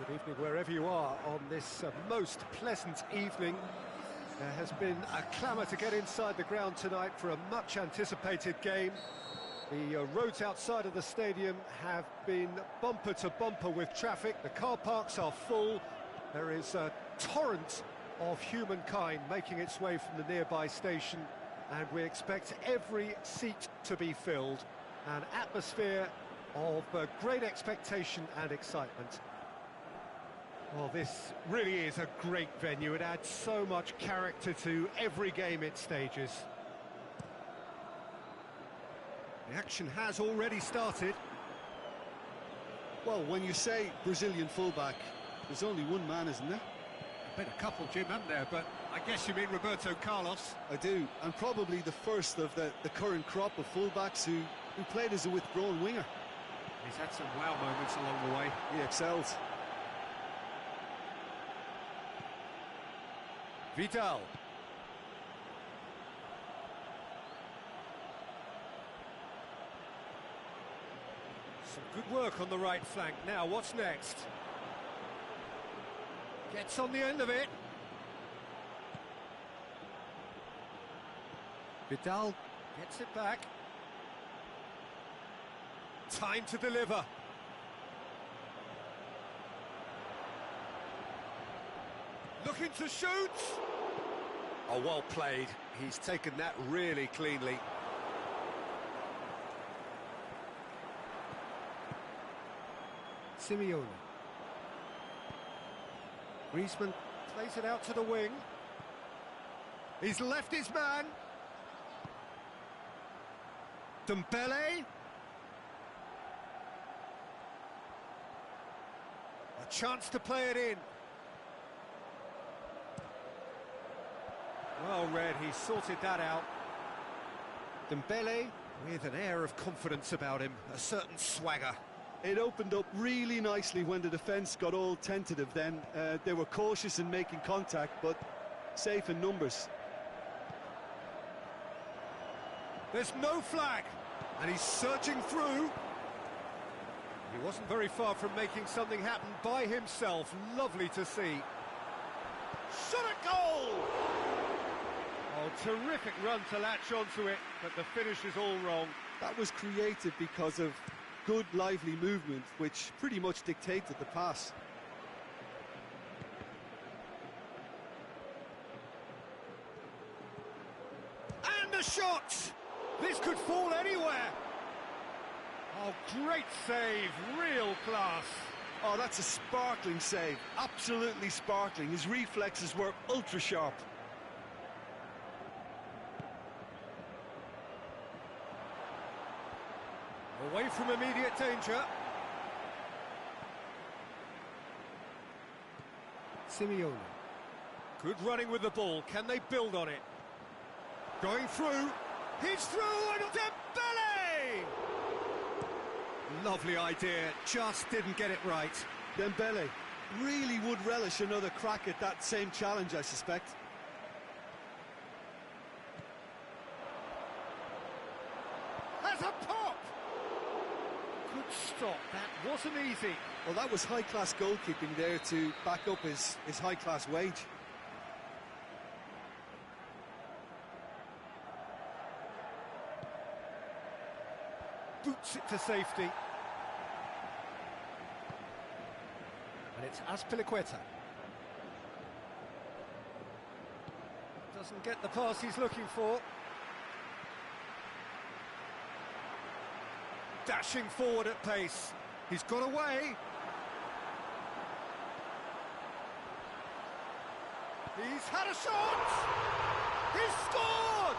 Good evening wherever you are on this most pleasant evening. There has been a clamour to get inside the ground tonight for a much-anticipated game. The roads outside of the stadium have been bumper to bumper with traffic. The car parks are full. There is a torrent of humankind making its way from the nearby station, and we expect every seat to be filled. An atmosphere of great expectation and excitement. Well, this really is a great venue. It adds so much character to every game it stages. The action has already started. Well, when you say Brazilian fullback, there's only one man, isn't there? Been a couple, Jim, haven't there? But I guess you mean Roberto Carlos. I do, and probably the first of the current crop of fullbacks who played as a withdrawn winger. He's had some wow moments along the way. He excels. Vidal. Some good work on the right flank. Now, what's next? Gets on the end of it. Vidal gets it back. Time to deliver. Looking to shoot! Oh, well played. He's taken that really cleanly. Simeone. Griezmann plays it out to the wing. He's left his man. Dembele. A chance to play it in. Well read, he sorted that out. Dembele with an air of confidence about him, a certain swagger. It opened up really nicely when the defence got all tentative then. They were cautious in making contact, but safe in numbers. There's no flag, and he's surging through. He wasn't very far from making something happen by himself. Lovely to see. Shot a goal! Oh, terrific run to latch onto it, but the finish is all wrong. That was created because of good, lively movement, which pretty much dictated the pass. And a shot! This could fall anywhere. Oh, great save, real class. Oh, that's a sparkling save, absolutely sparkling. His reflexes were ultra sharp. Away from immediate danger. Simeone. Good running with the ball. Can they build on it? Going through. He's through and Dembele! Lovely idea. Just didn't get it right. Dembele really would relish another crack at that same challenge, I suspect. Has a pop! Good stop, that wasn't easy. Well, that was high-class goalkeeping there to back up his high-class wage. Boots it to safety. And it's Azpilicueta. Doesn't get the pass he's looking for. Dashing forward at pace. He's got away. He's had a shot! He's scored!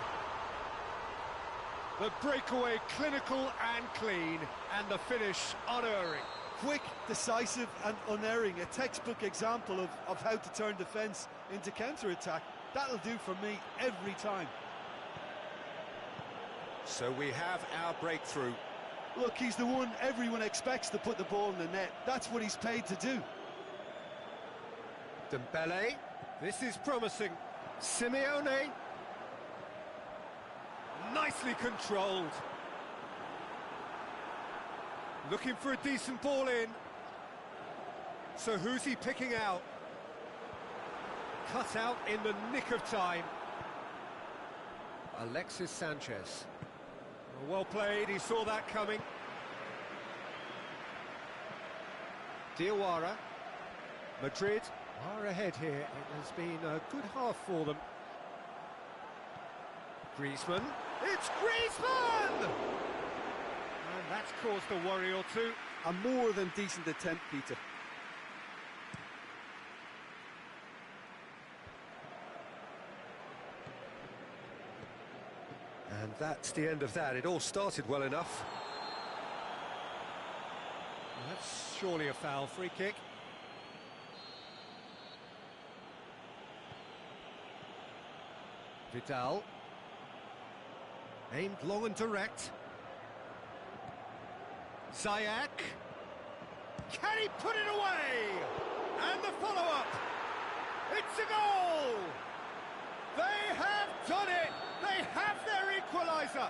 The breakaway clinical and clean, and the finish unerring. Quick, decisive and unerring. A textbook example of how to turn defence into counter-attack. That'll do for me every time. So we have our breakthrough. Look, he's the one everyone expects to put the ball in the net. That's what he's paid to do. Dembele, this is promising. Simeone. Nicely controlled. Looking for a decent ball in. So who's he picking out? Cut out in the nick of time. Alexis Sanchez. Well played, he saw that coming. Diawara. Madrid are ahead here. It has been a good half for them. Griezmann. It's Griezmann! And that's caused a worry or two. A more than decent attempt, Peter. And that's the end of that. It all started well enough. That's surely a foul. Free kick. Vidal. Aimed long and direct. Ziyech. Can he put it away? And the follow-up. It's a goal! They have done it! They have their equaliser!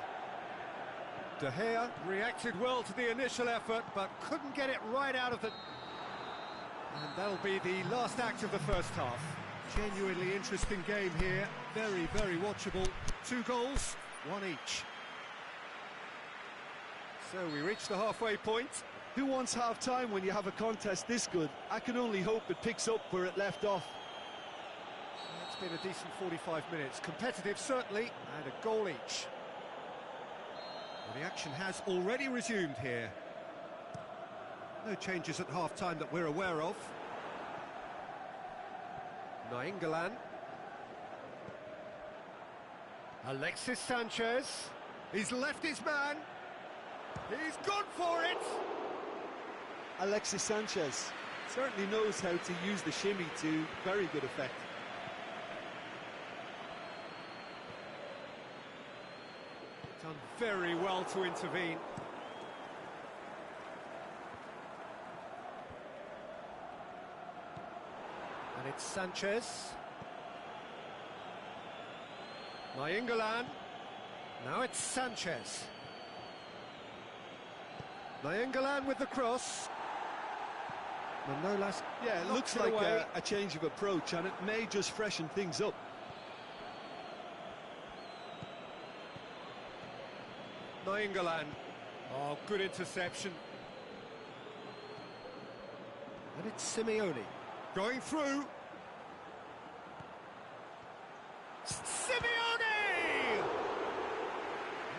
De Gea reacted well to the initial effort, but couldn't get it right out of the... And that'll be the last act of the first half. Genuinely interesting game here. Very, very watchable. 2 goals, 1 each. So we reach the halfway point. Who wants half-time when you have a contest this good? I can only hope it picks up where it left off. It's been a decent 45 minutes. Competitive, certainly, and a goal each. Well, the action has already resumed here. No changes at half-time that we're aware of. Nainggolan. Alexis Sanchez. He's left his man. He's gone for it. Alexis Sanchez certainly knows how to use the shimmy to very good effect. Done very well to intervene. And it's Sanchez. Nainggolan. Now it's Sanchez. Nainggolan with the cross. Manolas. Yeah, it looks like a change of approach, and it may just freshen things up. Nainggolan. Oh, good interception. And it's Simeone. Going through. Simeone!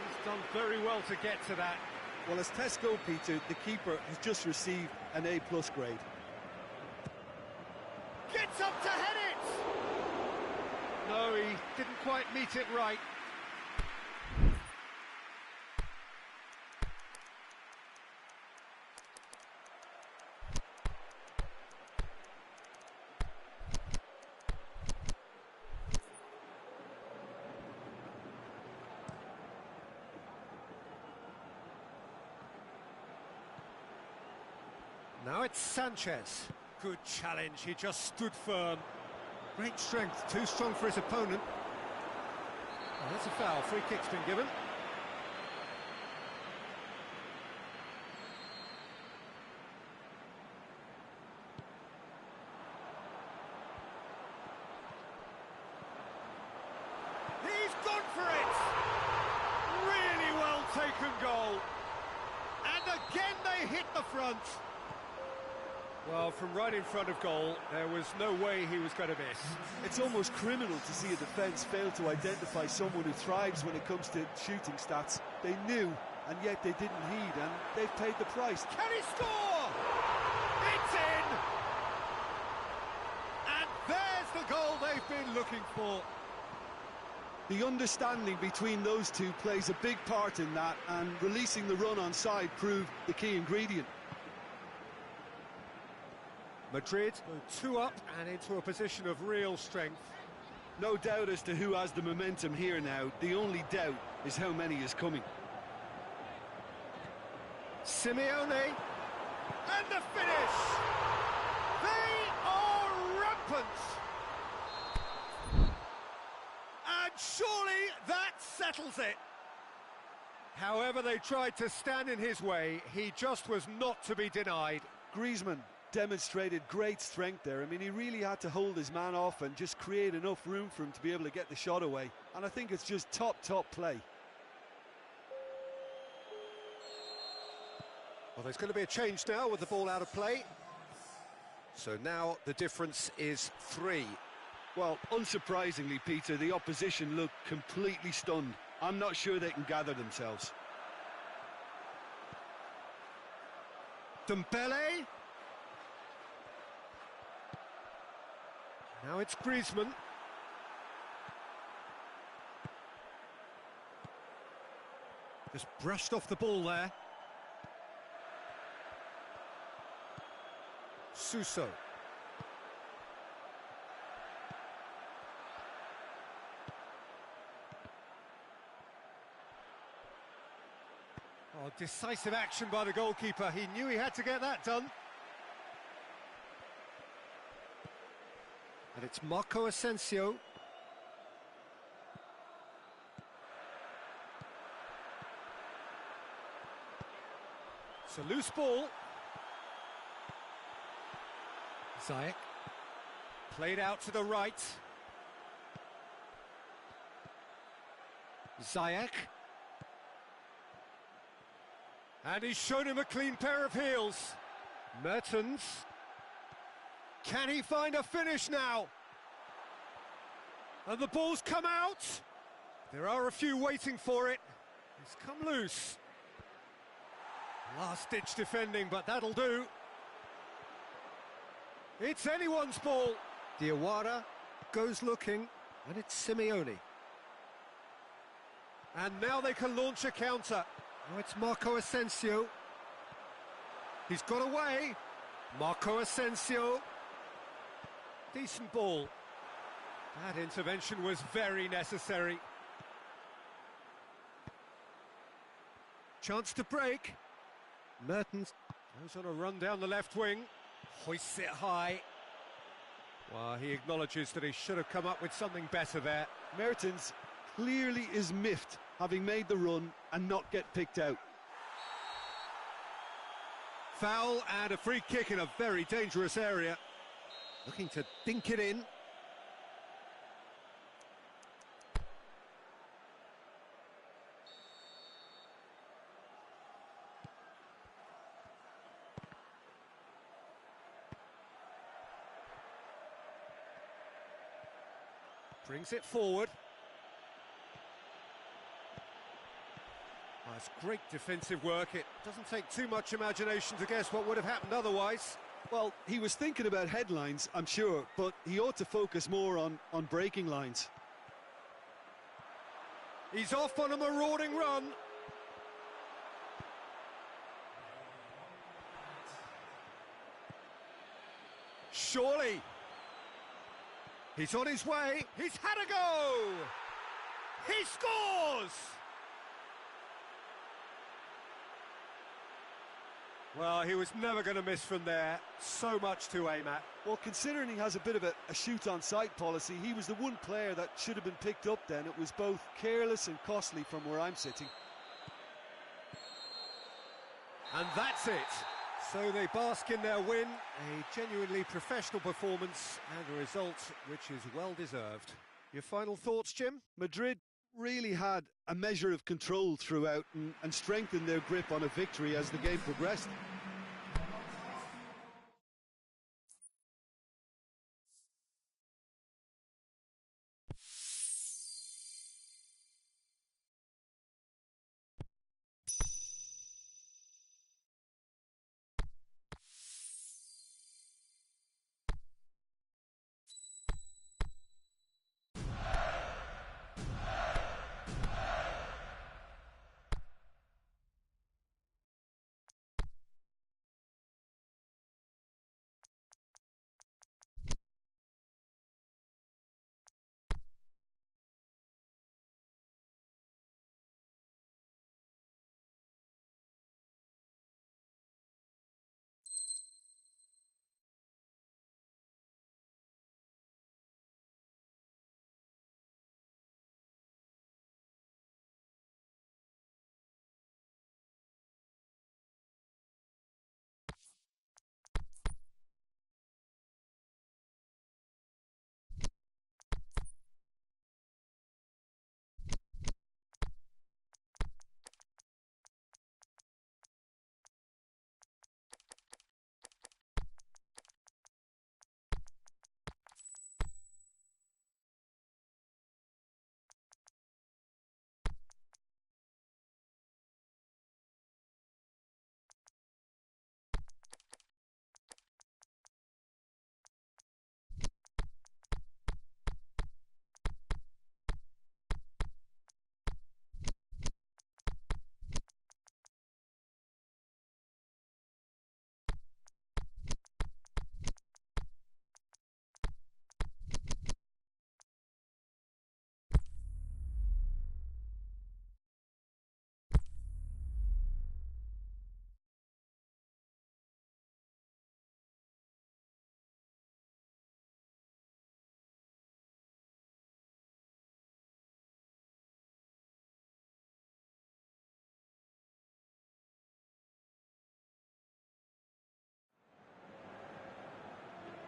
He's done very well to get to that. Well, as tests go, Peter, the keeper has just received an A+ grade. Gets up to head it! No, he didn't quite meet it right. Now it's Sanchez. Good challenge, he just stood firm. Great strength, too strong for his opponent. Oh, that's a foul, free kick's been given. He's gone for it! Really well taken goal. And again they hit the front. Well, from right in front of goal, there was no way he was going to miss. It's almost criminal to see a defence fail to identify someone who thrives when it comes to shooting stats. They knew, and yet they didn't heed, and they've paid the price. Can he score? It's in! And there's the goal they've been looking for. The understanding between those two plays a big part in that, and releasing the run on side proved the key ingredient. Madrid go 2 up and into a position of real strength. No doubt as to who has the momentum here now. The only doubt is how many is coming. Simeone, and the finish! They are rampant! And surely that settles it! However they tried to stand in his way, he just was not to be denied. Griezmann demonstrated great strength there. I mean, he really had to hold his man off and just create enough room for him to be able to get the shot away. And I think it's just top play. Well, there's going to be a change now with the ball out of play. So now the difference is 3. Well, unsurprisingly, Peter, the opposition look completely stunned. I'm not sure they can gather themselves. Dembele. Now it's Griezmann. Just brushed off the ball there. Suso. Oh, decisive action by the goalkeeper. He knew he had to get that done. And it's Marco Asensio. It's a loose ball. Ziyech. Played out to the right. Ziyech. And he's shown him a clean pair of heels. Mertens. Can he find a finish now? And the ball's come out. There are a few waiting for it. It's come loose. Last-ditch defending, but that'll do. It's anyone's ball. Diawara goes looking, and it's Simeone. And now they can launch a counter. Now it's Marco Asensio. He's got away. Marco Asensio. Decent ball. That intervention was very necessary. Chance to break. Mertens goes on a run down the left wing. Hoists it high. Well, he acknowledges that he should have come up with something better there. Mertens clearly is miffed, having made the run and not get picked out. Foul and a free kick in a very dangerous area. Looking to dink it in. Brings it forward. Oh, it's great defensive work. It doesn't take too much imagination to guess what would have happened otherwise. Well, he was thinking about headlines, I'm sure, but he ought to focus more on breaking lines. He's off on a marauding run. Surely. He's on his way. He's had a go. He scores. Well, he was never going to miss from there. So much to aim at. Well, considering he has a bit of a shoot-on-sight policy, he was the one player that should have been picked up then. It was both careless and costly from where I'm sitting. And that's it. So they bask in their win, a genuinely professional performance and a result which is well deserved. Your final thoughts, Jim? Madrid really had a measure of control throughout and strengthened their grip on a victory as the game progressed.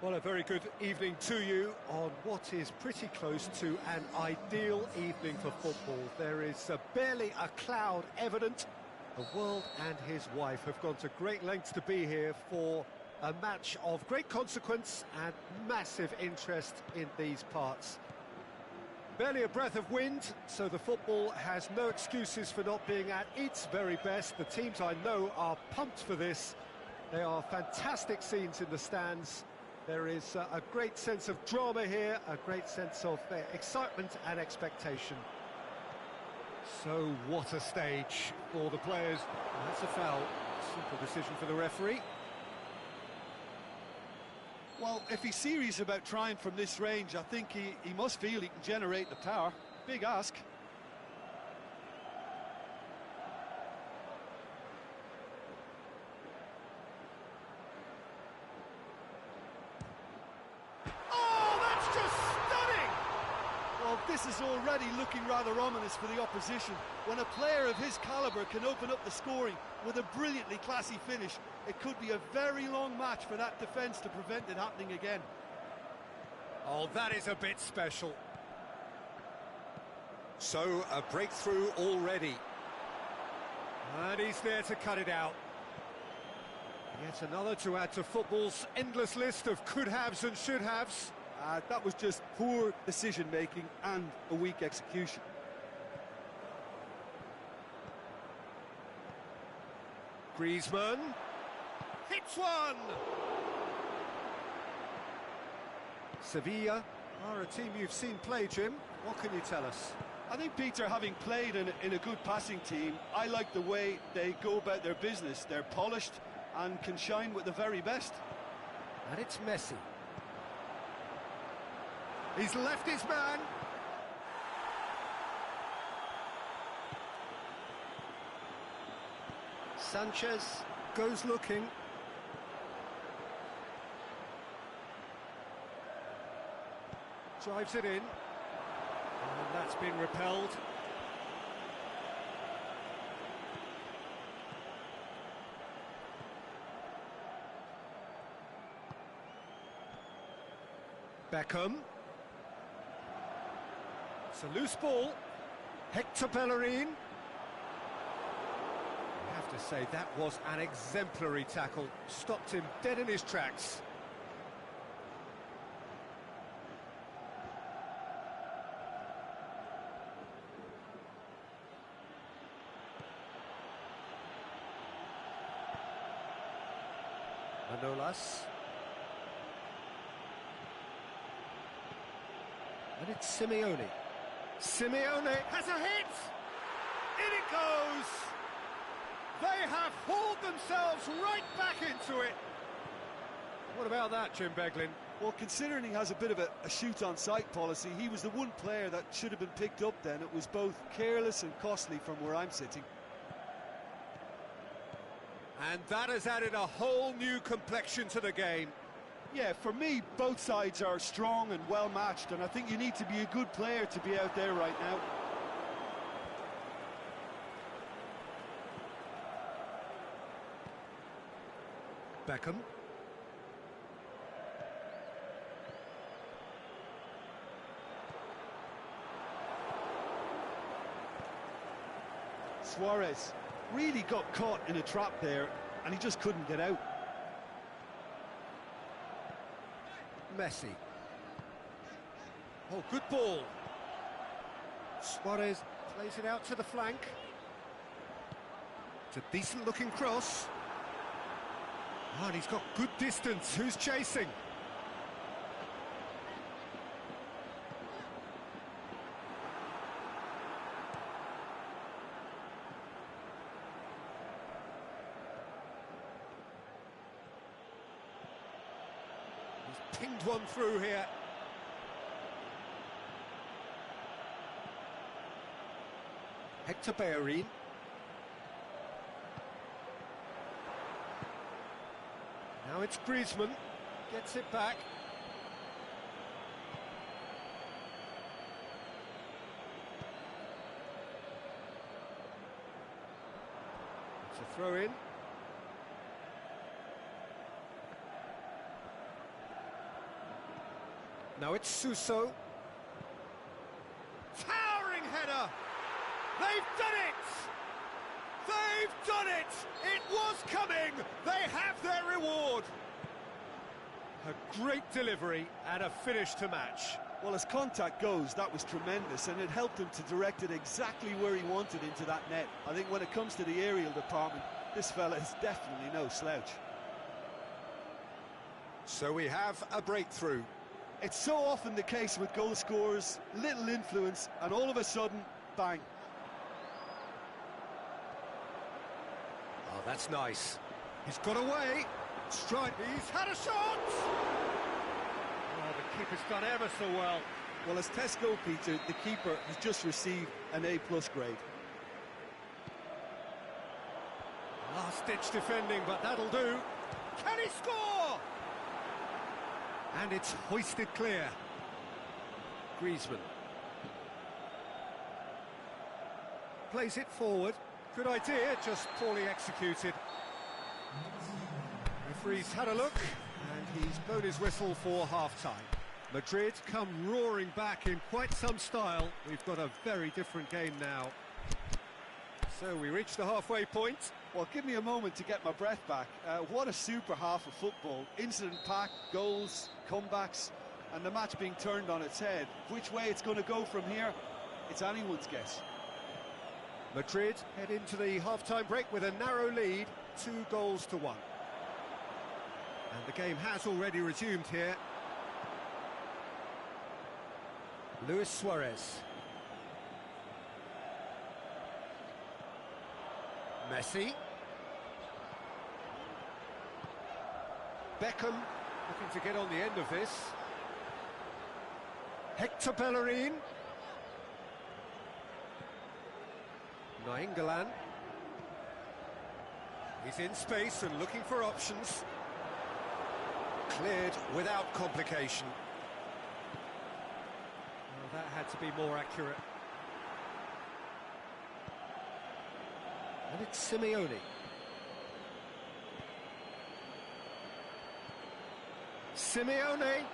Well, a very good evening to you on what is pretty close to an ideal evening for football. There is barely a cloud evident. The world and his wife have gone to great lengths to be here for a match of great consequence and massive interest in these parts. Barely a breath of wind, so the football has no excuses for not being at its very best. The teams I know are pumped for this. There are fantastic scenes in the stands. There is a great sense of drama here, a great sense of excitement and expectation. So what a stage for the players. And that's a foul. Simple decision for the referee. Well, if he's serious about trying from this range, I think he must feel he can generate the power. Big ask. This is already looking rather ominous for the opposition. When a player of his calibre can open up the scoring with a brilliantly classy finish, it could be a very long match for that defence to prevent it happening again. Oh, that is a bit special. So, a breakthrough already. And he's there to cut it out. Yet another to add to football's endless list of could-haves and should-haves. That was just poor decision-making and a weak execution. Griezmann hits one! Sevilla are a team you've seen play, Jim. What can you tell us? I think, Peter, having played in a good passing team, I like the way they go about their business. They're polished and can shine with the very best. And it's Messi. He's left his man. Sanchez goes looking. Drives it in. And that's been repelled. Beckham. It's a loose ball. Hector Bellerin. I have to say, that was an exemplary tackle. Stopped him dead in his tracks. Manolas. And it's Simeone. Simeone has a hit! In it goes! They have hauled themselves right back into it! What about that, Jim Beglin? Well, considering he has a bit of a shoot-on-sight policy, he was the one player that should have been picked up then. It was both careless and costly from where I'm sitting. And that has added a whole new complexion to the game. Yeah, for me, both sides are strong and well-matched, and I think you need to be a good player to be out there right now. Beckham. Suarez really got caught in a trap there, and he just couldn't get out. Messi. Oh, good ball. Suarez plays it out to the flank. It's a decent-looking cross. Oh, and he's got good distance. Who's chasing? He's pinged one through here. Hector Bellerin. Now it's Griezmann. Gets it back. It's a throw in. Now it's Suso. Towering header! They've done it! They've done it! It was coming! They have their reward! A great delivery and a finish to match. Well, as contact goes, that was tremendous, and it helped him to direct it exactly where he wanted into that net. I think when it comes to the aerial department, this fella is definitely no slouch. So we have a breakthrough. It's so often the case with goal scorers, little influence, and all of a sudden, bang. Oh, that's nice. He's got away. Strike. He's had a shot! Oh, the keeper's done ever so well. Well, as Tesco, Peter, the keeper has just received an A+ grade. Last-ditch defending, but that'll do. Can he score? And it's hoisted clear. Griezmann. Plays it forward. Good idea, just poorly executed. Referee's had a look, and he's blown his whistle for half-time. Madrid come roaring back in quite some style. We've got a very different game now. So we reach the halfway point. Well, give me a moment to get my breath back. What a super half of football. Incident-packed, goals, comebacks, and the match being turned on its head. Which way it's going to go from here, it's anyone's guess. Madrid head into the half-time break with a narrow lead, 2-1. And the game has already resumed here. Luis Suarez. Messi. Beckham looking to get on the end of this. Hector Bellerin. Nainggolan. He's in space and looking for options. Cleared without complication. Well, that had to be more accurate. And it's Simeone. Simeone! And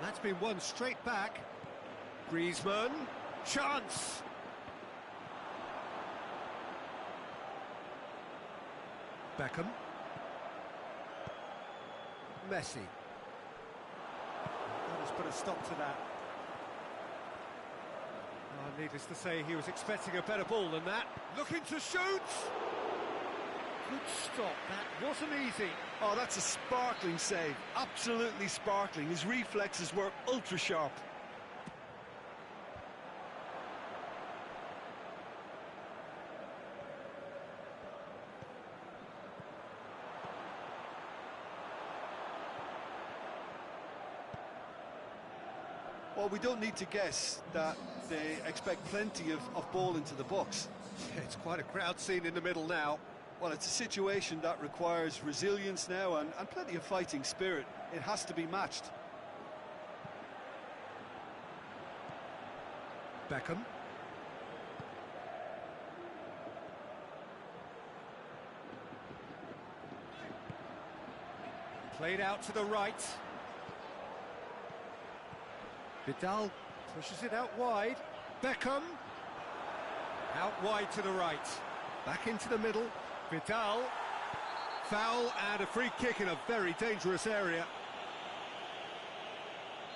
that's been won straight back. Griezmann. Chance! Beckham. Messi. Let's put a stop to that. Oh, needless to say, he was expecting a better ball than that. Looking to shoot! Good stop, that wasn't easy. Oh, that's a sparkling save, absolutely sparkling. His reflexes were ultra sharp. Well, we don't need to guess that they expect plenty of ball into the box. It's quite a crowd scene in the middle now. Well, it's a situation that requires resilience now and plenty of fighting spirit. It has to be matched. Beckham. Played out to the right. Vidal pushes it out wide. Beckham. Out wide to the right. Back into the middle. Vidal. Foul and a free kick in a very dangerous area.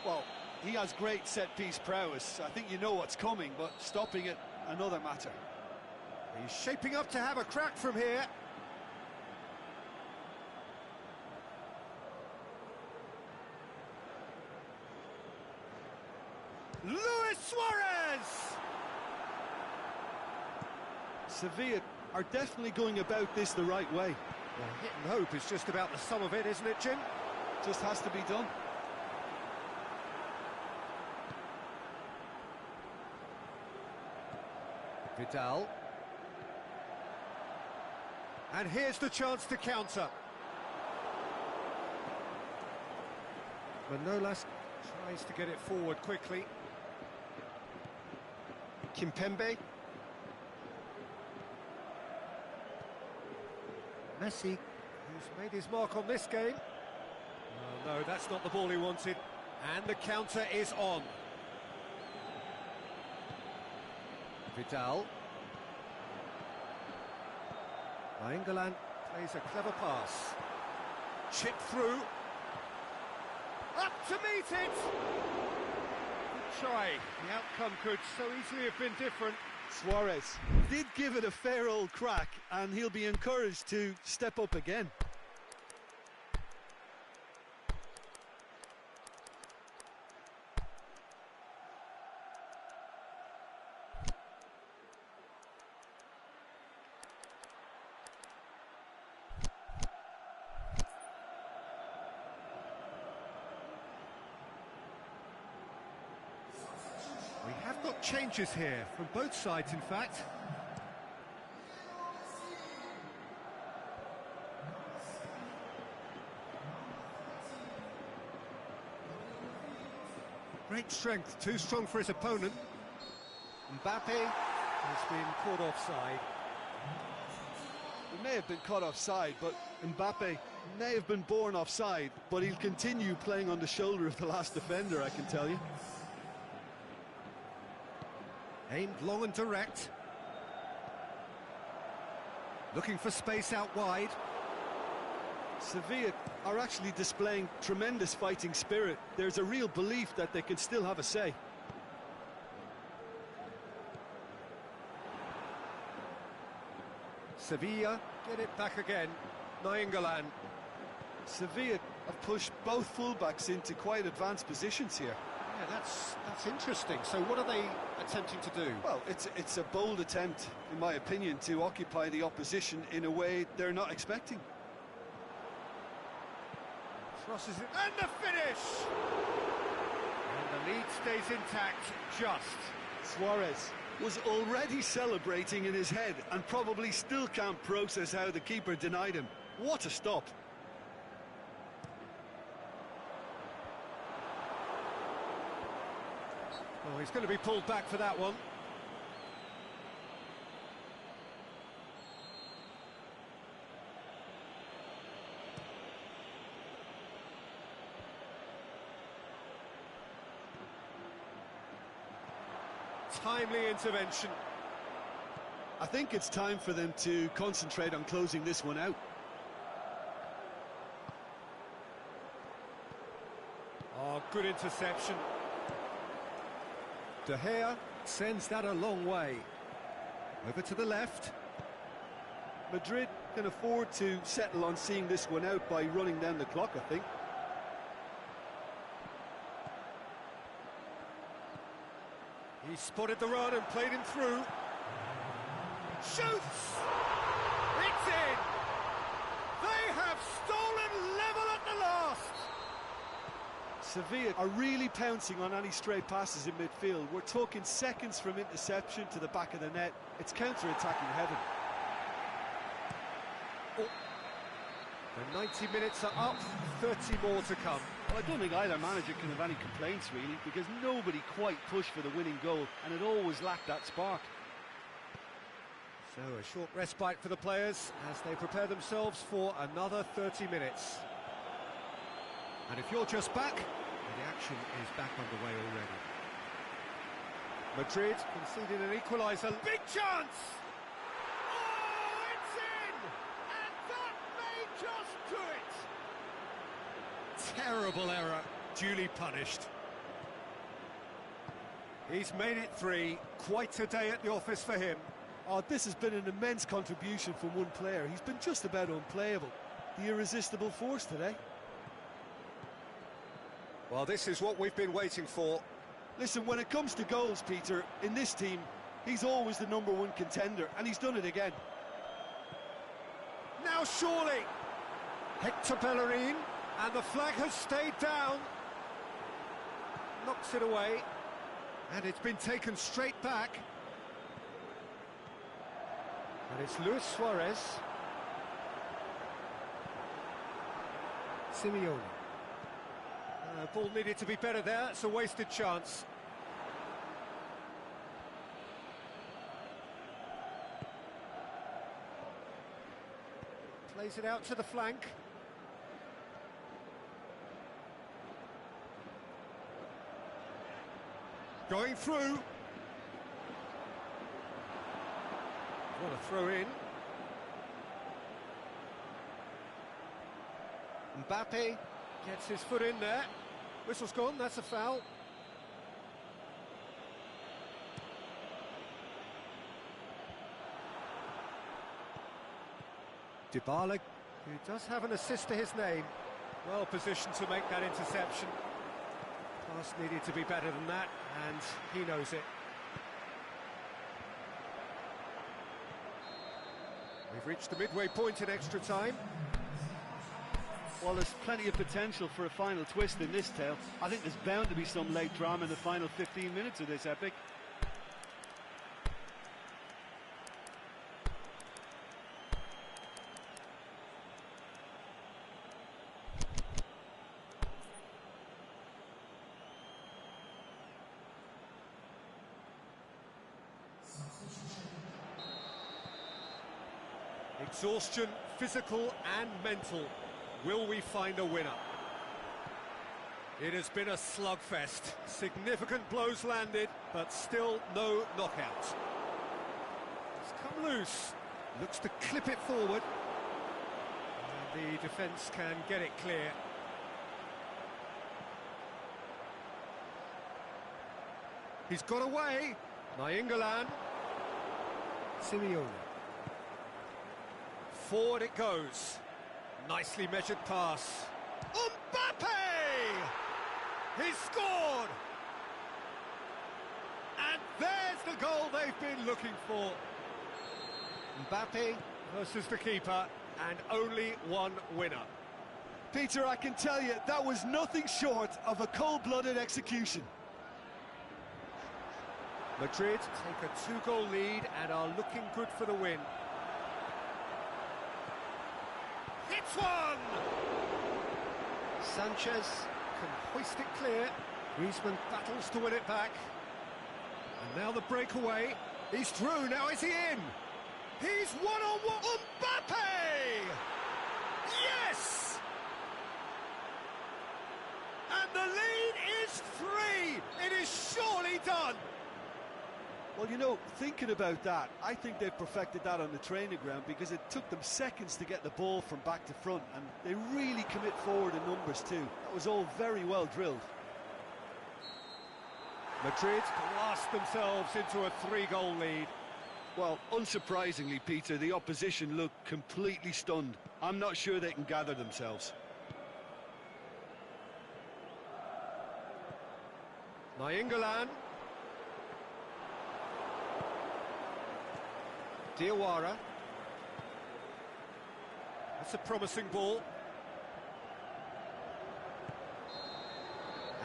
Well, he has great set-piece prowess. I think you know what's coming, but stopping it, another matter. He's shaping up to have a crack from here. Luis Suarez! Sevilla are definitely going about this the right way. Well, hit and hope is just about the sum of it, isn't it, Jim? Just has to be done. Vidal. And here's the chance to counter. Manolas tries to get it forward quickly. Kimpembe. Messi, who's made his mark on this game. Oh, no, that's not the ball he wanted. And the counter is on. Vidal. Nainggolan plays a clever pass. Chip through. Up to meet it! Good try. The outcome could so easily have been different. Suarez did give it a fair old crack, and he'll be encouraged to step up again. We have got changes here, from both sides in fact. Great strength, too strong for his opponent. Mbappe has been caught offside. He may have been caught offside, but Mbappe may have been born offside, but he'll continue playing on the shoulder of the last defender, I can tell you. Aimed long and direct. Looking for space out wide. Sevilla are actually displaying tremendous fighting spirit. There's a real belief that they can still have a say. Sevilla get it back again. Nainggolan. Sevilla have pushed both fullbacks into quite advanced positions here. Yeah, that's interesting. So what are they attempting to do? Well, it's a bold attempt, in my opinion, to occupy the opposition in a way they're not expecting. Crosses it, and the finish! And the lead stays intact, just. Suarez was already celebrating in his head and probably still can't process how the keeper denied him. What a stop! Oh, he's going to be pulled back for that one. Timely intervention. I think it's time for them to concentrate on closing this one out. Oh, good interception. De Gea sends that a long way. Over to the left. Madrid can afford to settle on seeing this one out by running down the clock, I think. He spotted the run and played him through. Shoots! It's in! They have stolen level at the last! Sevilla are really pouncing on any stray passes in midfield. We're talking seconds from interception to the back of the net. It's counter-attacking heaven. Oh. The 90 minutes are up, 30 more to come. Well, I don't think either manager can have any complaints, really, because nobody quite pushed for the winning goal, and it always lacked that spark. So a short respite for the players as they prepare themselves for another 30 minutes. And if you're just back, the action is back underway already. Madrid conceded an equaliser. Big chance! Oh, it's in! And that may just do it! Terrible error, duly punished. He's made it 3. Quite a day at the office for him. Oh, this has been an immense contribution from one player. He's been just about unplayable. The irresistible force today. Well, this is what we've been waiting for. Listen, when it comes to goals, Peter, in this team, he's always the #1 contender, and he's done it again. Now surely! Hector Bellerin, and the flag has stayed down. Knocks it away, and it's been taken straight back. And it's Luis Suarez. Simeone. Ball needed to be better there, it's a wasted chance. Plays it out to the flank. Going through. What a throw in. Mbappe gets his foot in there. Whistle's gone, that's a foul. Dybala, who does have an assist to his name. Well positioned to make that interception. Pass needed to be better than that, and he knows it. We've reached the midway point in extra time. Well, there's plenty of potential for a final twist in this tale. I think there's bound to be some late drama in the final 15 minutes of this epic. Exhaustion, physical and mental. Will we find a winner? It has been a slugfest. Significant blows landed, but still no knockout. It's come loose. Looks to clip it forward. And the defence can get it clear. He's got away. Nainggolan. Simeone. Forward it goes. Nicely measured pass. Mbappe! He's scored! And there's the goal they've been looking for. Mbappe versus the keeper, and only one winner. Peter, I can tell you, that was nothing short of a cold-blooded execution. Madrid take a 2-goal lead and are looking good for the win. Hits one! Sanchez can hoist it clear. Griezmann battles to win it back. And now the breakaway. He's through, now is he in? He's one-on-one. Mbappe! Yes! And the lead is 3. It is surely done. Well, you know, thinking about that, I think they've perfected that on the training ground because it took them seconds to get the ball from back to front, and they really commit forward in numbers too. That was all very well drilled. Madrid blast themselves into a 3-goal lead. Well, unsurprisingly, Peter, the opposition looked completely stunned. I'm not sure they can gather themselves. Nainggolan. Diawara. That's a promising ball.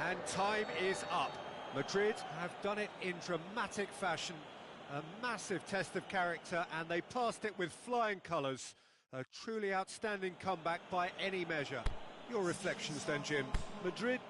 And time is up. Madrid have done it in dramatic fashion. A massive test of character, and they passed it with flying colours. A truly outstanding comeback by any measure. Your reflections then, Jim? Madrid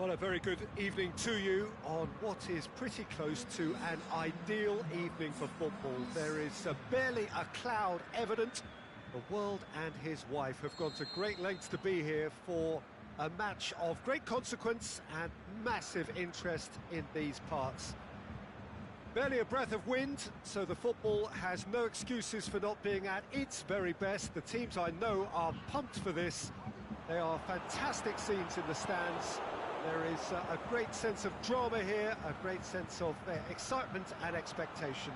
Well, a very good evening to you on what is pretty close to an ideal evening for football. There is barely a cloud evident. The world and his wife have gone to great lengths to be here for a match of great consequence and massive interest in these parts. Barely a breath of wind, so the football has no excuses for not being at its very best. The teams I know are pumped for this. They are fantastic scenes in the stands. There is a great sense of drama here, a great sense of excitement and expectation.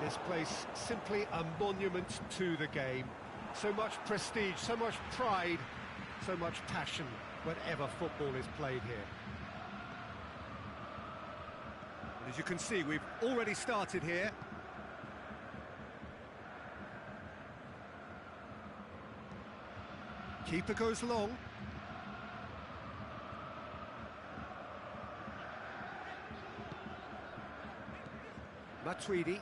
This place simply a monument to the game. So much prestige, so much pride, so much passion whenever football is played here. And as you can see, we've already started here. Keeper goes long. Matuidi.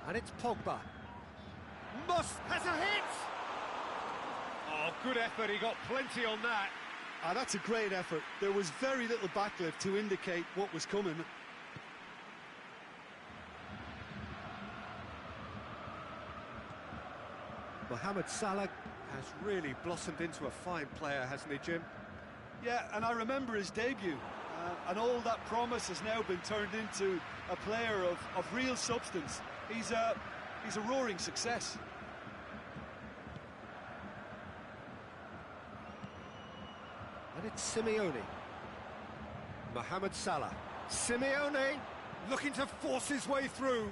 And it's Pogba. Moss has a hit! Oh, good effort, he got plenty on that. That's a great effort. There was very little backlift to indicate what was coming. Mohamed Salah has really blossomed into a fine player, hasn't he, Jim? Yeah, and I remember his debut. And all that promise has now been turned into a player of real substance. He's a roaring success. And it's Simeone. Mohamed Salah. Simeone looking to force his way through.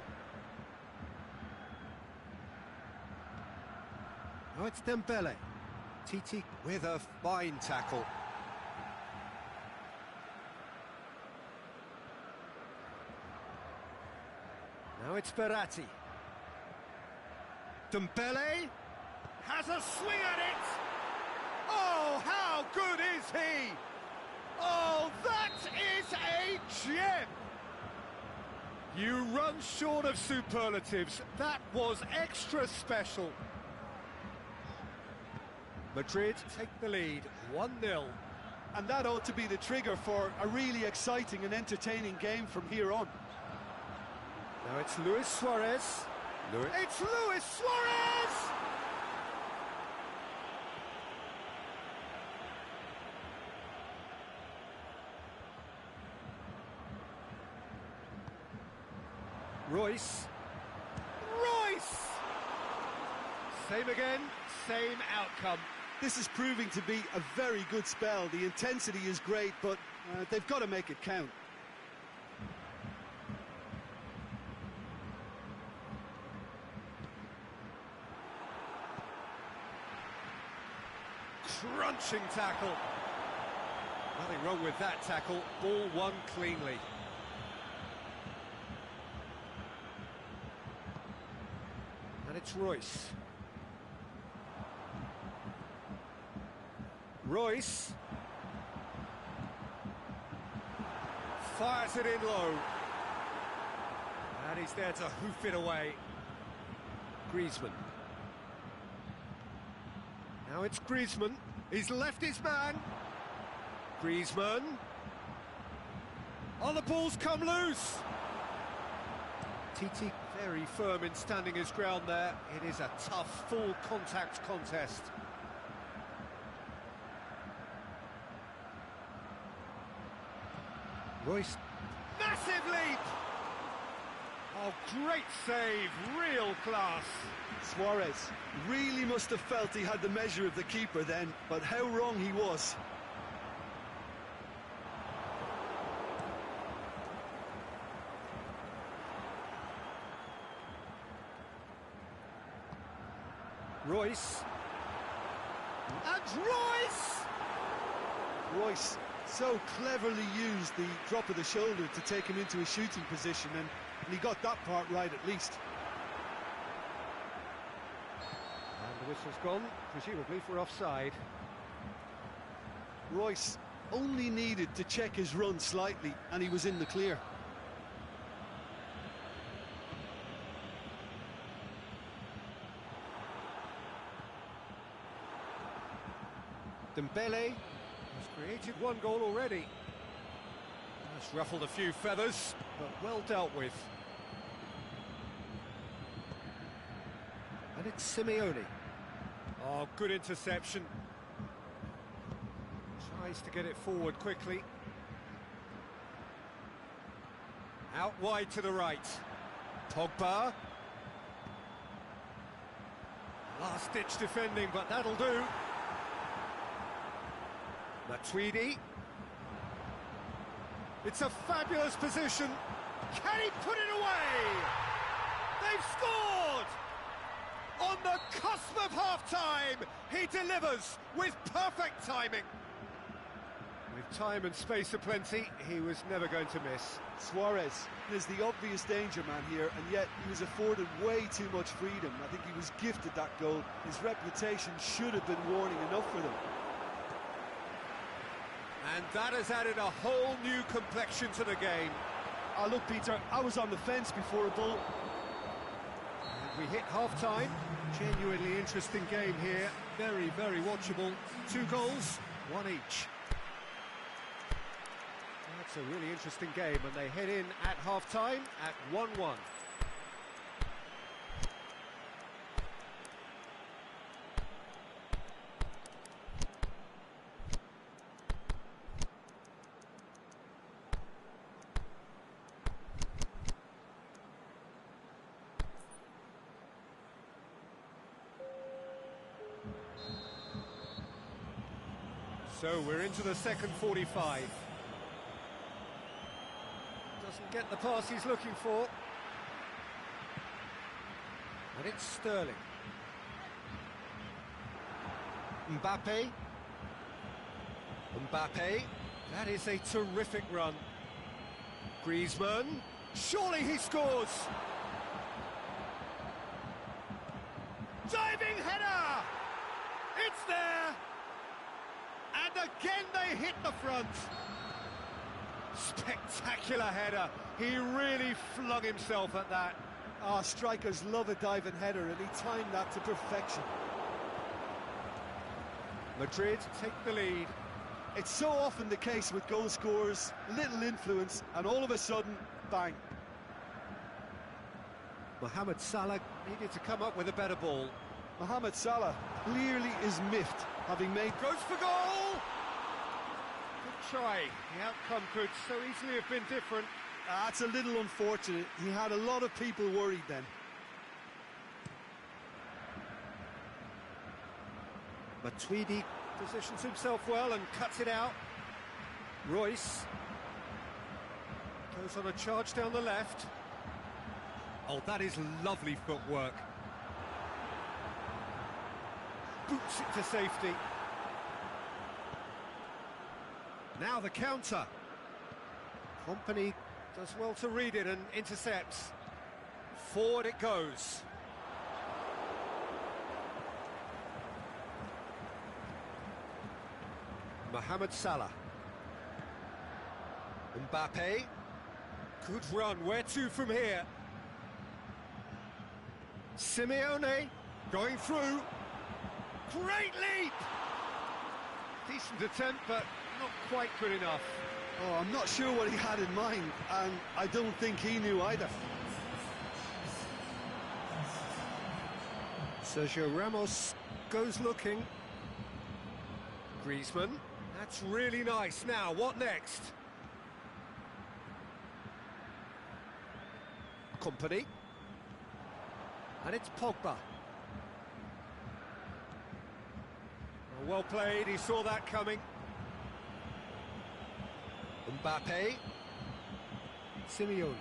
Now it's Dembele. Titi with a fine tackle. Now it's Verratti. Dembele has a swing at it! Oh, how good is he? Oh, that is a gem! You run short of superlatives. That was extra special. Madrid take the lead, 1-0. And that ought to be the trigger for a really exciting and entertaining game from here on. Now it's Luis Suarez. It's Luis Suarez! Royce. Same again, same outcome. This is proving to be a very good spell. The intensity is great, but they've got to make it count. Crunching tackle. Nothing wrong with that tackle. Ball won cleanly. And it's Royce. Royce fires it in low. And he's there to hoof it away. Griezmann. Now it's Griezmann. He's left his man. Griezmann. Oh, the ball's come loose. Titi very firm in standing his ground there. It is a tough, full contact contest. Royce. Massive leap! Oh, great save, real class. Suarez really must have felt he had the measure of the keeper then, but how wrong he was. Royce. And Royce! Royce so cleverly used the drop of the shoulder to take him into a shooting position, and he got that part right at least. And the whistle's gone, presumably for offside. Royce only needed to check his run slightly, and he was in the clear. Dembele has created one goal already. Has ruffled a few feathers, but well dealt with. And it's Simeone. Oh, good interception. Tries to get it forward quickly. Out wide to the right. Pogba. Last-ditch defending, but that'll do. Matuidi. It's a fabulous position. Can he put it away? They've scored! On the cusp of half-time, he delivers with perfect timing. With time and space aplenty, he was never going to miss. Suarez is the obvious danger man here, and yet he was afforded way too much freedom. I think he was gifted that goal. His reputation should have been warning enough for them. And that has added a whole new complexion to the game. Ah, look, Peter, I was on the fence before a ball. And we hit half-time. Genuinely interesting game here. Very, very watchable. 2 goals, 1 each. That's a really interesting game, and they head in at half-time at 1-1. So we're into the second 45. Doesn't get the pass he's looking for. And it's Sterling. Mbappe. Mbappe. That is a terrific run. Griezmann. Surely he scores! Diving header! It's there! And again they hit the front. Spectacular header. He really flung himself at that. Ah, strikers love a diving header, and he timed that to perfection. Madrid take the lead. It's so often the case with goal scorers, little influence, and all of a sudden, bang. Mohamed Salah needed to come up with a better ball. Mohamed Salah clearly is miffed, having made... Goes for goal! Good try. The outcome could so easily have been different. That's a little unfortunate. He had a lot of people worried then. Matuidi positions himself well and cuts it out. Royce goes on a charge down the left. Oh, that is lovely footwork. Boots it to safety. Now the counter. Company does well to read it and intercepts. Forward it goes. Mohamed Salah. Mbappe. Good run. Where to from here? Simeone going through. Great leap! Decent attempt, but not quite good enough. Oh, I'm not sure what he had in mind, and I don't think he knew either. Sergio Ramos goes looking. Griezmann, that's really nice. Now, what next? Company. And it's Pogba. Well played, he saw that coming. Mbappe. Simeone.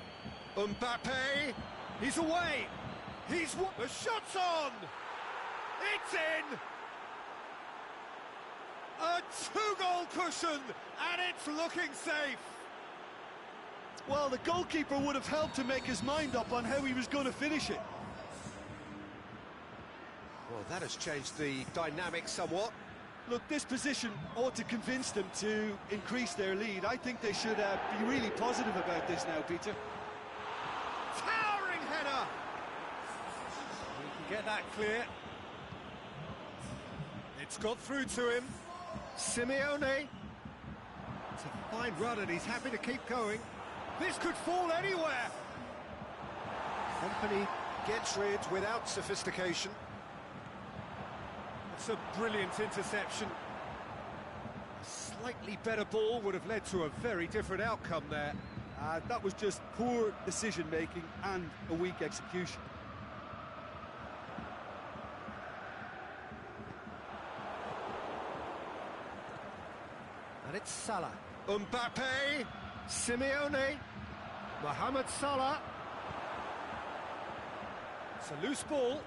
Mbappe. He's away. The shot's on. It's in. A 2-goal cushion, and it's looking safe. Well, the goalkeeper would have helped to make his mind up on how he was going to finish it. Well, that has changed the dynamic somewhat. Look, this position ought to convince them to increase their lead. I think they should be really positive about this now, Peter. Towering header! We can get that clear. It's got through to him. Simeone. It's a fine run and he's happy to keep going. This could fall anywhere. Company gets rid without sophistication. It's a brilliant interception. A slightly better ball would have led to a very different outcome there. That was just poor decision-making and a weak execution. And it's Salah. Mbappe. Simeone. Mohamed Salah. It's a loose ball.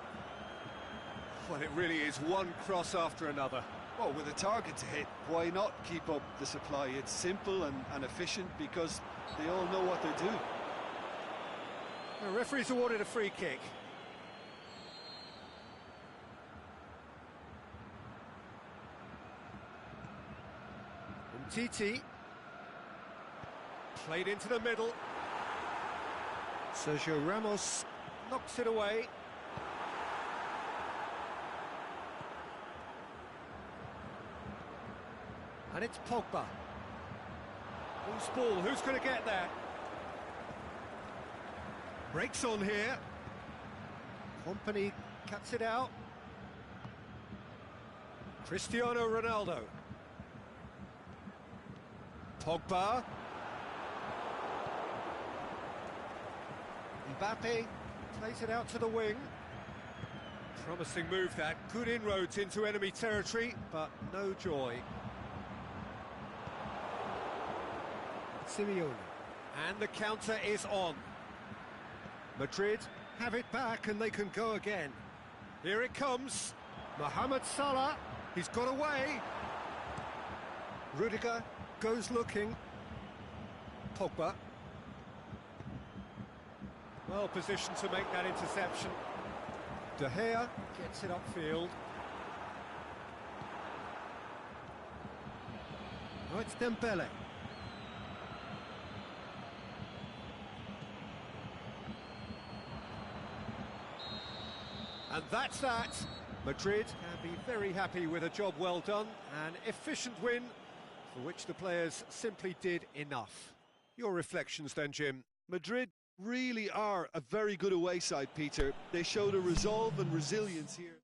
Well, it really is one cross after another. Well, with a target to hit, why not keep up the supply? It's simple and efficient because they all know what they're doing. The referee's awarded a free kick. Titi played into the middle. Sergio Ramos knocks it away. And it's Pogba. Loose ball, who's going to get there? Breaks on here. Company cuts it out. Cristiano Ronaldo. Pogba. Mbappe plays it out to the wing. Promising move that. Good inroads into enemy territory, but no joy. Simeone. And the counter is on. Madrid have it back and they can go again. Here it comes. Mohamed Salah. He's got away. Rudiger goes looking. Pogba. Well positioned to make that interception. De Gea gets it upfield. Now it's Dembele. And that's that. Madrid can be very happy with a job well done. An efficient win for which the players simply did enough. Your reflections then, Jim? Madrid really are a very good away side, Peter. They showed a resolve and resilience here.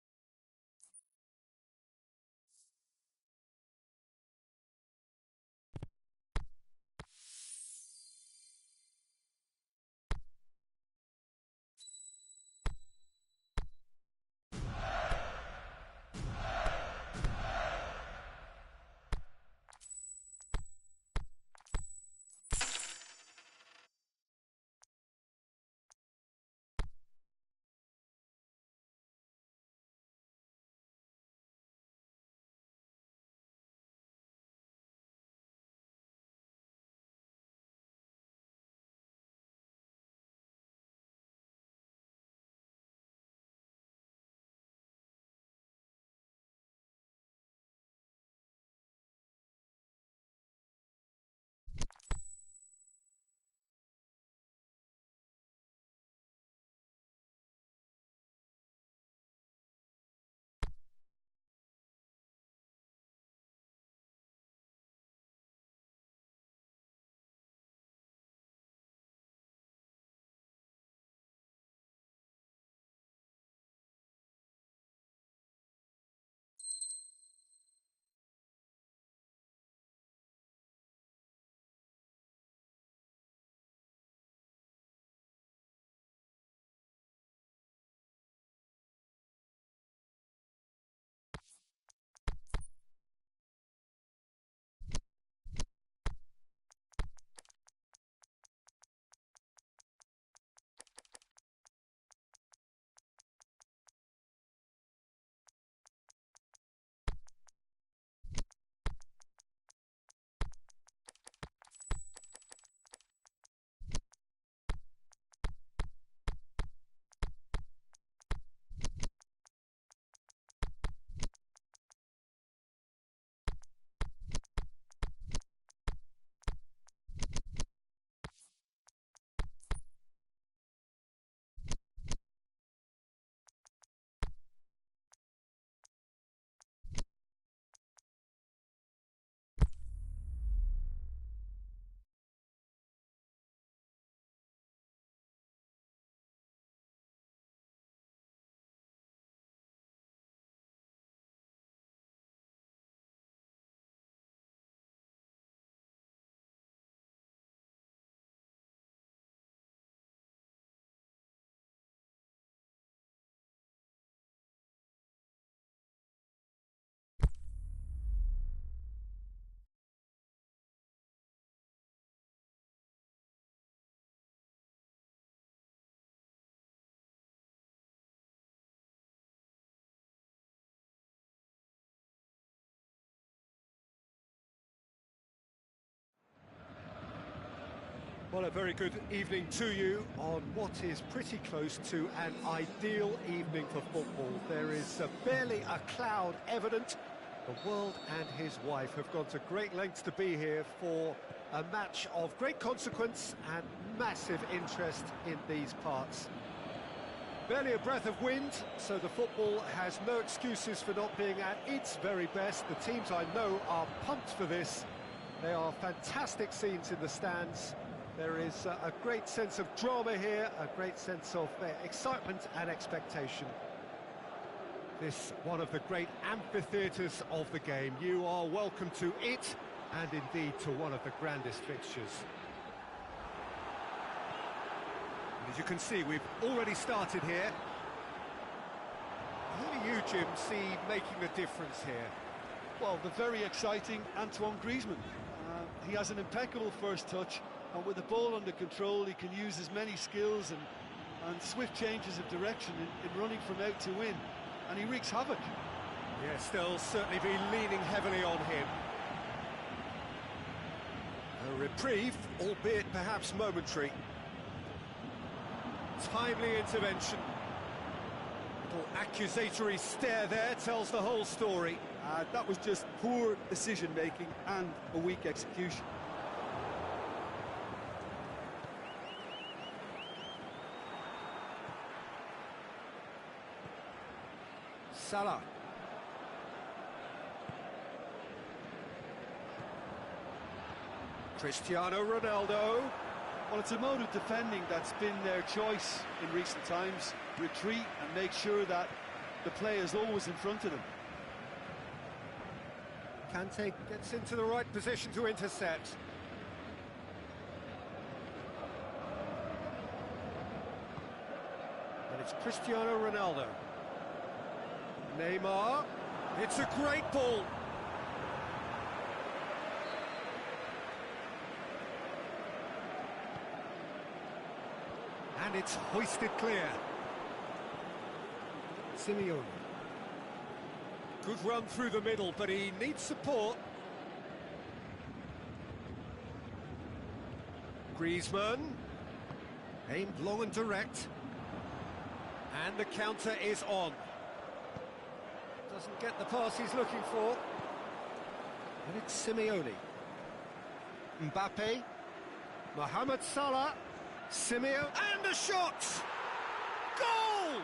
Well, a very good evening to you on what is pretty close to an ideal evening for football. There is barely a cloud evident. The world and his wife have gone to great lengths to be here for a match of great consequence and massive interest in these parts. Barely a breath of wind, so the football has no excuses for not being at its very best. The teams I know are pumped for this. They are fantastic scenes in the stands. There is a great sense of drama here, a great sense of excitement and expectation. This one of the great amphitheatres of the game. You are welcome to it, and indeed to one of the grandest fixtures. And as you can see, we've already started here. Who do you, Jim, see making the difference here? Well, the very exciting Antoine Griezmann. He has an impeccable first touch, and with the ball under control, he can use his many skills and swift changes of direction in running from out to in, and he wreaks havoc. Yes, they'll certainly be leaning heavily on him. A reprieve, albeit perhaps momentary. Timely intervention. Little accusatory stare there tells the whole story. That was just poor decision-making and a weak execution. Salah. Cristiano Ronaldo. Well, it's a mode of defending that's been their choice in recent times. Retreat and make sure that the play is always in front of them. Kante gets into the right position to intercept. And it's Cristiano Ronaldo. Neymar. It's a great ball. And it's hoisted clear. Simeone. Good run through the middle, but he needs support. Griezmann. Aimed long and direct. And the counter is on. Doesn't get the pass he's looking for. And it's Simeone. Mbappe. Mohamed Salah. Simeone. And a shot! Goal!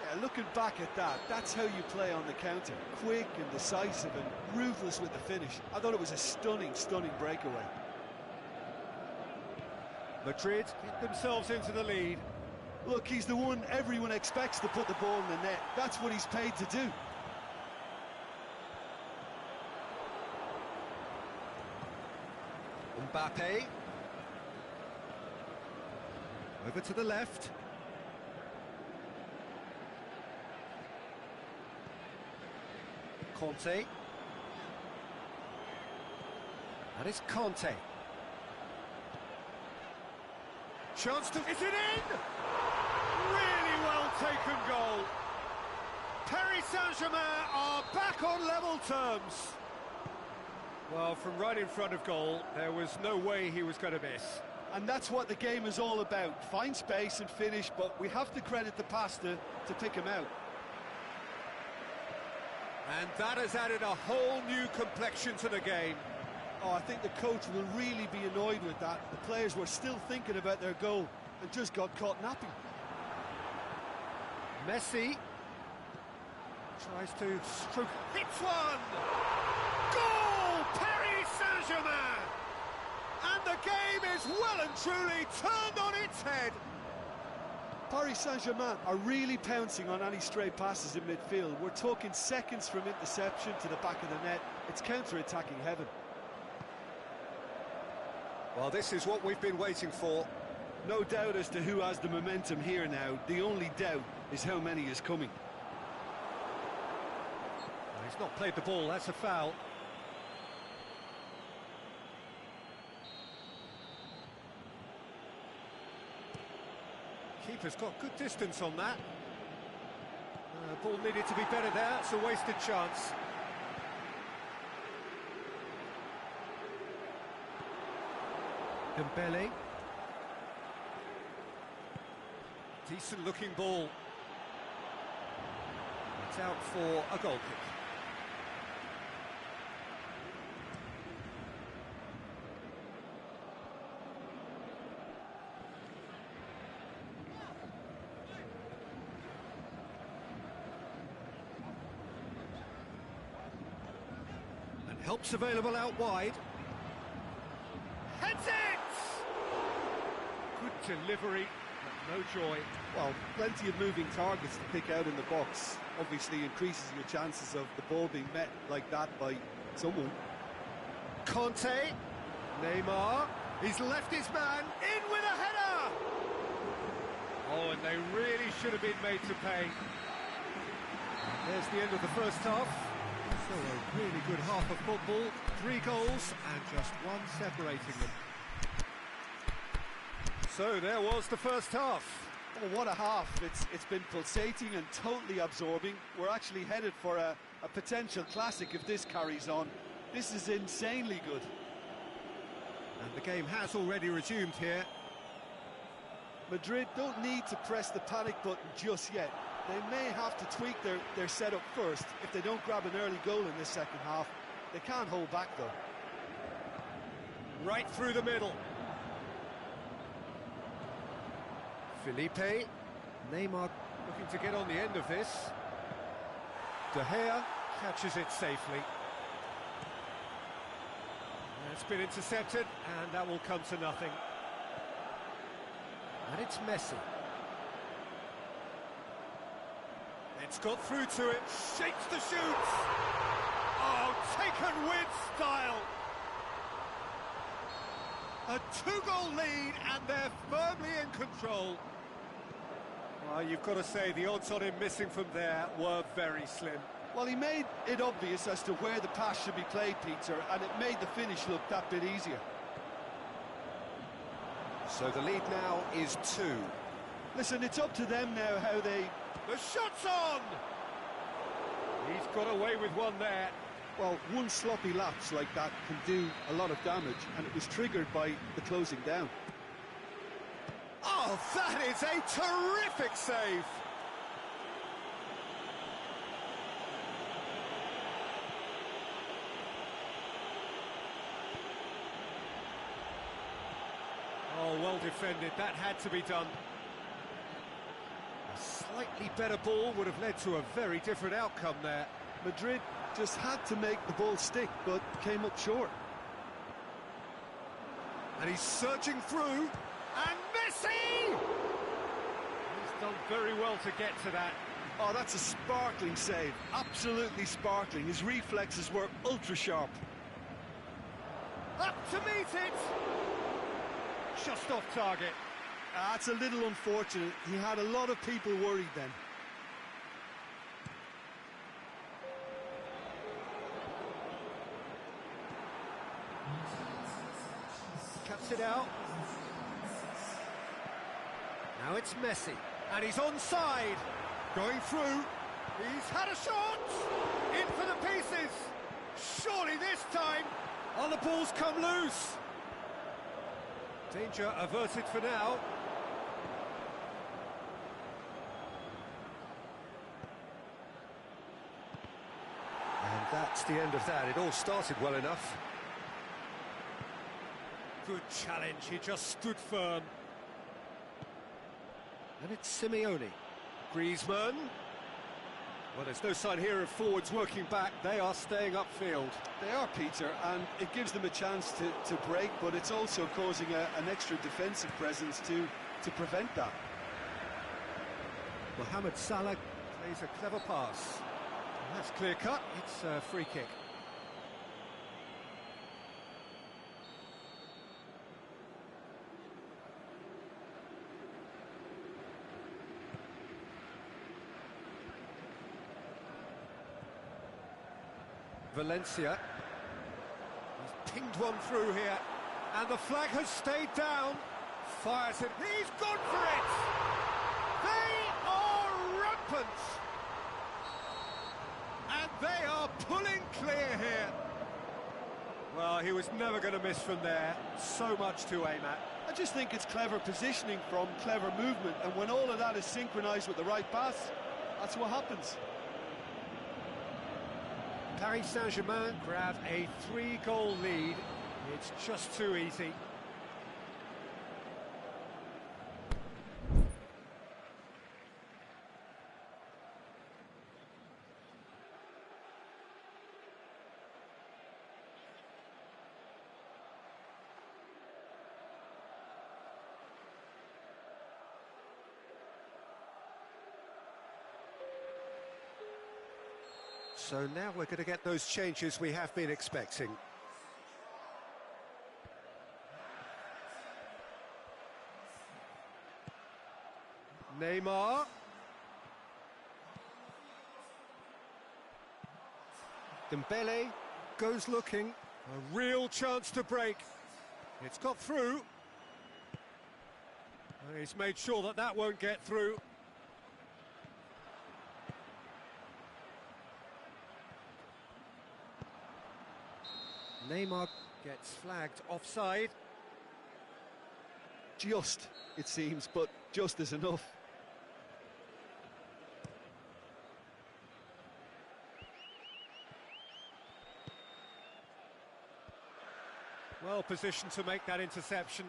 Yeah, looking back at that, that's how you play on the counter. Quick and decisive and ruthless with the finish. I thought it was a stunning, stunning breakaway. Madrid get themselves into the lead. Look, he's the one everyone expects to put the ball in the net. That's what he's paid to do. Mbappe. Over to the left. Conte. That is Conte. Chance to... Is it in? Really well taken goal. Paris Saint-Germain are back on level terms. Well, from right in front of goal, there was no way he was going to miss. And that's what the game is all about. Find space and finish, but we have to credit the passer to pick him out. And that has added a whole new complexion to the game. Oh, I think the coach will really be annoyed with that. The players were still thinking about their goal and just got caught napping. Messi tries to stroke. Hits one! Goal! Paris Saint-Germain! And the game is well and truly turned on its head. Paris Saint-Germain are really pouncing on any stray passes in midfield. We're talking seconds from interception to the back of the net. It's counter-attacking heaven. Well, this is what we've been waiting for. No doubt as to who has the momentum here now. The only doubt is how many is coming. Well, he's not played the ball, that's a foul. Keeper's got good distance on that. Ball needed to be better there, it's a wasted chance. Dembele. Decent looking ball. It's out for a goal kick. And help's available out wide. Heads it! Good delivery, but no joy. Well, plenty of moving targets to pick out in the box. Obviously increases your chances of the ball being met like that by someone. Conte, Neymar, he's left his man, in with a header! Oh, and they really should have been made to pay. There's the end of the first half. So a really good half of football, 3 goals and just one separating them. So there was the first half. Oh, what a half. It's been pulsating and totally absorbing. We're actually headed for a potential classic if this carries on. This is insanely good. And the game has already resumed here. Madrid don't need to press the panic button just yet. They may have to tweak their setup first if they don't grab an early goal in this second half. They can't hold back though. Right through the middle. Felipe, Neymar looking to get on the end of this. De Gea catches it safely. It's been intercepted, and that will come to nothing. And it's Messi. It's got through to it, shapes the shoot! Oh, taken with style! A 2-goal lead, and they're firmly in control. Well, you've got to say, the odds on him missing from there were very slim. Well, he made it obvious as to where the pass should be played, Peter, and it made the finish look that bit easier. So the lead now is 2. Listen, it's up to them now how they... The shot's on! He's got away with one there. Well, one sloppy lapse like that can do a lot of damage, and it was triggered by the closing down. Oh, that is a terrific save! Oh, well defended. That had to be done. A slightly better ball would have led to a very different outcome there. Madrid just had to make the ball stick, but came up short. And he's surging through, and Messi! He's done very well to get to that. Oh, that's a sparkling save, absolutely sparkling. His reflexes were ultra sharp. Up to meet it! Just off target. That's a little unfortunate. He had a lot of people worried then. Cuts it out. Now it's Messi, and he's onside. Going through. He's had a shot. In for the pieces. Surely this time. Oh, the ball's come loose. Danger averted for now. And that's the end of that. It all started well enough. Good challenge, he just stood firm. And it's Simeone. Griezmann. Well, there's no sign here of forwards working back. They are staying upfield. They are, Peter, and it gives them a chance to break, but it's also causing an extra defensive presence to prevent that. Mohamed Salah plays a clever pass. And that's clear cut. It's a free kick. Valencia. He's pinged one through here, and the flag has stayed down. Fires it. He's gone for it! They are rampant! And they are pulling clear here. Well, he was never going to miss from there. So much to aim at. I just think it's clever positioning from clever movement, and when all of that is synchronised with the right pass, that's what happens. Paris Saint-Germain grab a 3-goal lead. It's just too easy. So now we're going to get those changes we have been expecting. Neymar. Dembele goes looking. A real chance to break. It's got through. And he's made sure that that won't get through. Neymar gets flagged offside. Just, it seems, but just is enough. Well positioned to make that interception.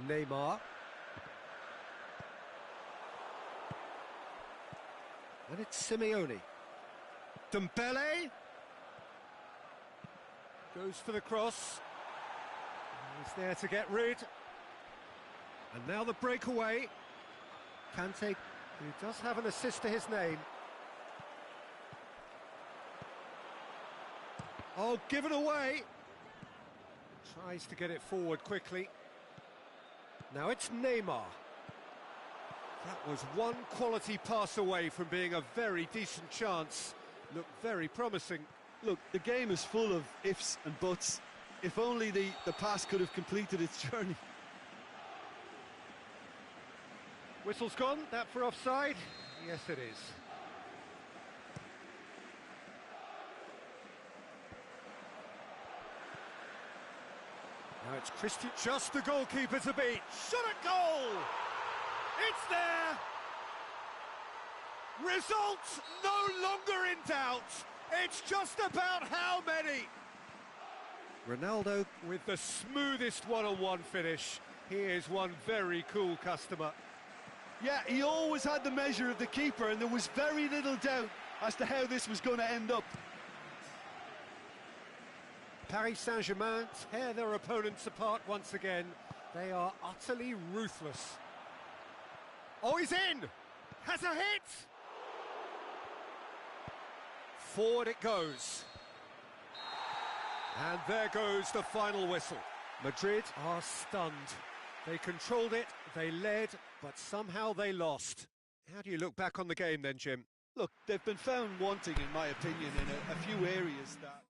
Neymar. And it's Simeone. Dembele goes for the cross. He's there to get rid. And now the breakaway. Kante, who does have an assist to his name. Oh, given away. Tries to get it forward quickly. Now it's Neymar. That was one quality pass away from being a very decent chance. Looked very promising. Look, the game is full of ifs and buts. If only the pass could have completed its journey. Whistle's gone, that for offside? Yes, it is. Now it's Christian, just the goalkeeper to beat. Shot at goal! It's there! Results no longer in doubt. It's just about how many. Ronaldo with the smoothest one-on-one finish. He is one very cool customer. Yeah, he always had the measure of the keeper, and there was very little doubt as to how this was going to end up. Paris Saint-Germain tear their opponents apart once again. They are utterly ruthless. Oh, he's in! Has a hit! Forward it goes. And there goes the final whistle. Madrid are stunned. They controlled it, they led, but somehow they lost. How do you look back on the game then, Jim? Look, they've been found wanting, in my opinion, in a few areas that...